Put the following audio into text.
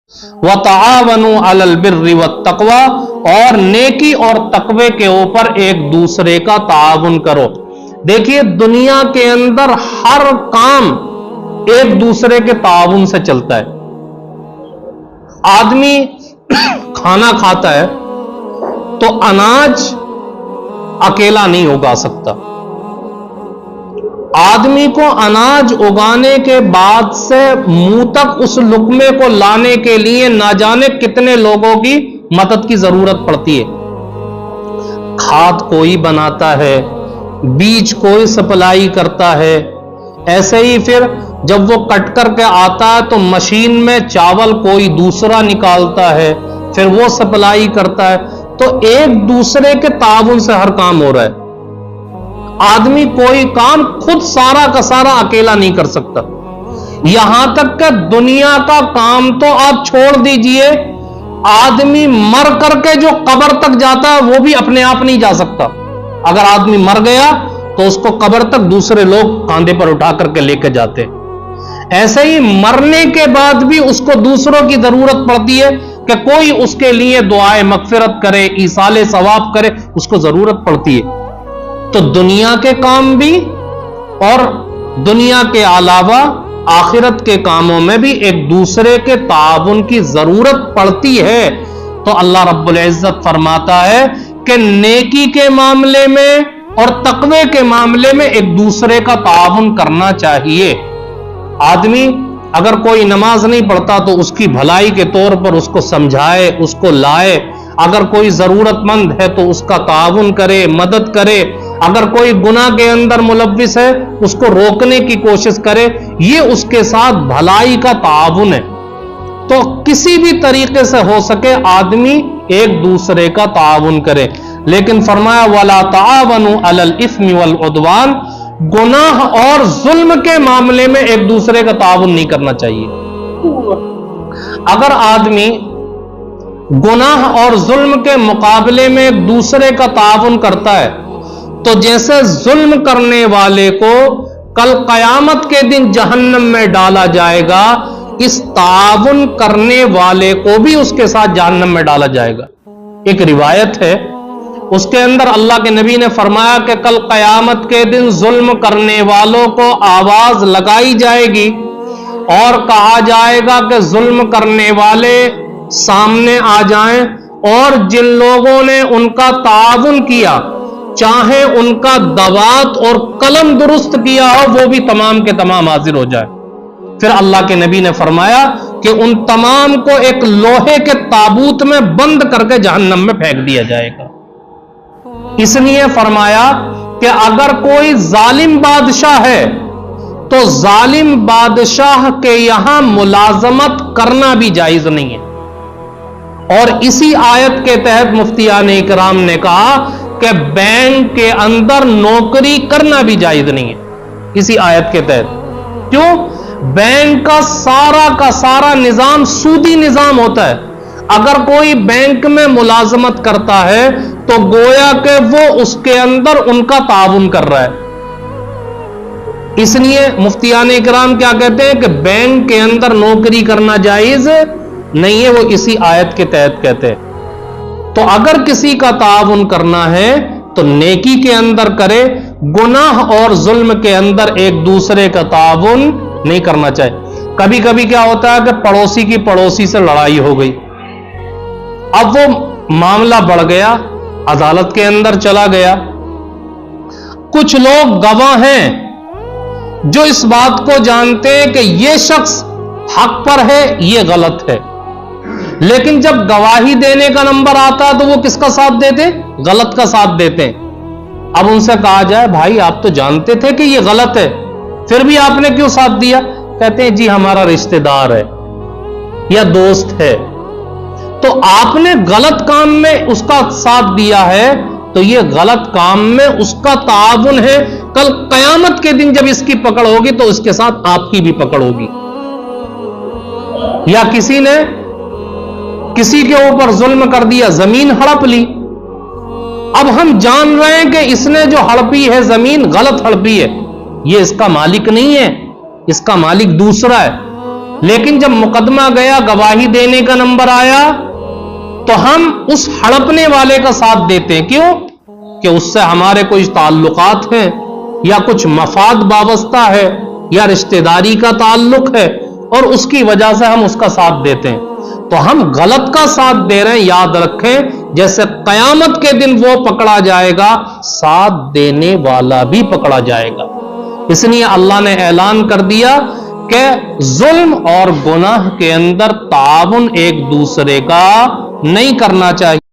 وَتَعَاوَنُوا عَلَى الْبِرِّ وَالتَّقْوَى، اور نیکی اور تقوی کے اوپر ایک دوسرے کا تعاون کرو۔ دیکھیے دنیا کے اندر ہر کام ایک دوسرے کے تعاون سے چلتا ہے۔ آدمی کھانا کھاتا ہے تو اناج اکیلا نہیں اگا سکتا، آدمی کو اناج اگانے کے بعد سے منہ تک اس لقمے کو لانے کے لیے نہ جانے کتنے لوگوں کی مدد کی ضرورت پڑتی ہے۔ کھاد کوئی بناتا ہے، بیج کوئی سپلائی کرتا ہے، ایسے ہی پھر جب وہ کٹ کر کے آتا ہے تو مشین میں چاول کوئی دوسرا نکالتا ہے، پھر وہ سپلائی کرتا ہے۔ تو ایک دوسرے کے تعاون سے ہر کام ہو رہا ہے۔ آدمی کوئی کام خود سارا کا سارا اکیلا نہیں کر سکتا۔ یہاں تک کہ دنیا کا کام تو آپ چھوڑ دیجئے، آدمی مر کر کے جو قبر تک جاتا ہے وہ بھی اپنے آپ نہیں جا سکتا۔ اگر آدمی مر گیا تو اس کو قبر تک دوسرے لوگ کاندھے پر اٹھا کر کے لے کے جاتے۔ ایسے ہی مرنے کے بعد بھی اس کو دوسروں کی ضرورت پڑتی ہے کہ کوئی اس کے لیے دعائے مغفرت کرے، ایصال ثواب کرے، اس کو ضرورت پڑتی ہے۔ تو دنیا کے کام بھی اور دنیا کے علاوہ آخرت کے کاموں میں بھی ایک دوسرے کے تعاون کی ضرورت پڑتی ہے۔ تو اللہ رب العزت فرماتا ہے کہ نیکی کے معاملے میں اور تقوی کے معاملے میں ایک دوسرے کا تعاون کرنا چاہیے۔ آدمی اگر کوئی نماز نہیں پڑھتا تو اس کی بھلائی کے طور پر اس کو سمجھائے، اس کو لائے، اگر کوئی ضرورت مند ہے تو اس کا تعاون کرے، مدد کرے، اگر کوئی گناہ کے اندر ملوث ہے اس کو روکنے کی کوشش کرے، یہ اس کے ساتھ بھلائی کا تعاون ہے۔ تو کسی بھی طریقے سے ہو سکے آدمی ایک دوسرے کا تعاون کرے، لیکن فرمایا وَلَا تَعَاوَنُوا عَلَى الْإِثْمِ وَالْعُدْوَانِ، گناہ اور ظلم کے معاملے میں ایک دوسرے کا تعاون نہیں کرنا چاہیے۔ اگر آدمی گناہ اور ظلم کے مقابلے میں ایک دوسرے کا تعاون کرتا ہے تو جیسے ظلم کرنے والے کو کل قیامت کے دن جہنم میں ڈالا جائے گا، اس تعاون کرنے والے کو بھی اس کے ساتھ جہنم میں ڈالا جائے گا۔ ایک روایت ہے اس کے اندر اللہ کے نبی نے فرمایا کہ کل قیامت کے دن ظلم کرنے والوں کو آواز لگائی جائے گی اور کہا جائے گا کہ ظلم کرنے والے سامنے آ جائیں، اور جن لوگوں نے ان کا تعاون کیا، چاہے ان کا دوات اور قلم درست کیا ہو، وہ بھی تمام کے تمام حاضر ہو جائے۔ پھر اللہ کے نبی نے فرمایا کہ ان تمام کو ایک لوہے کے تابوت میں بند کر کے جہنم میں پھینک دیا جائے گا۔ اس لیے فرمایا کہ اگر کوئی ظالم بادشاہ ہے تو ظالم بادشاہ کے یہاں ملازمت کرنا بھی جائز نہیں ہے۔ اور اسی آیت کے تحت مفتیان اکرام نے کہا کہ بینک کے اندر نوکری کرنا بھی جائز نہیں ہے، اسی آیت کے تحت۔ کیوں؟ بینک کا سارا نظام سودی نظام ہوتا ہے۔ اگر کوئی بینک میں ملازمت کرتا ہے تو گویا کہ وہ اس کے اندر ان کا تعاون کر رہا ہے۔ اس لیے مفتیان اکرام کیا کہتے ہیں کہ بینک کے اندر نوکری کرنا جائز نہیں ہے، وہ اسی آیت کے تحت کہتے ہیں۔ تو اگر کسی کا تعاون کرنا ہے تو نیکی کے اندر کرے، گناہ اور ظلم کے اندر ایک دوسرے کا تعاون نہیں کرنا چاہیے۔ کبھی کبھی کیا ہوتا ہے کہ پڑوسی کی پڑوسی سے لڑائی ہو گئی، اب وہ معاملہ بڑھ گیا، عدالت کے اندر چلا گیا، کچھ لوگ گواہ ہیں جو اس بات کو جانتے ہیں کہ یہ شخص حق پر ہے، یہ غلط ہے، لیکن جب گواہی دینے کا نمبر آتا ہے تو وہ کس کا ساتھ دیتے؟ غلط کا ساتھ دیتے ہیں۔ اب ان سے کہا جائے بھائی آپ تو جانتے تھے کہ یہ غلط ہے، پھر بھی آپ نے کیوں ساتھ دیا؟ کہتے ہیں جی ہمارا رشتہ دار ہے یا دوست ہے۔ تو آپ نے غلط کام میں اس کا ساتھ دیا ہے تو یہ غلط کام میں اس کا تعاون ہے، کل قیامت کے دن جب اس کی پکڑ ہوگی تو اس کے ساتھ آپ کی بھی پکڑ ہوگی۔ یا کسی نے کسی کے اوپر ظلم کر دیا، زمین ہڑپ لی، اب ہم جان رہے ہیں کہ اس نے جو ہڑپی ہے زمین غلط ہڑپی ہے، یہ اس کا مالک نہیں ہے، اس کا مالک دوسرا ہے، لیکن جب مقدمہ گیا, گواہی دینے کا نمبر آیا, تو ہم اس ہڑپنے والے کا ساتھ دیتے ہیں. کیوں؟ کہ اس سے ہمارے کچھ تعلقات ہیں, یا کچھ مفاد وابستہ ہے, یا رشتہ داری کا تعلق ہے, اور اس کی وجہ سے ہم اس کا ساتھ دیتے ہیں. تو ہم غلط کا ساتھ دے رہے ہیں. یاد رکھیں, جیسے قیامت کے دن وہ پکڑا جائے گا, ساتھ دینے والا بھی پکڑا جائے گا. اس لیے اللہ نے اعلان کر دیا کہ ظلم اور گناہ کے اندر تعاون ایک دوسرے کا نہیں کرنا چاہیے.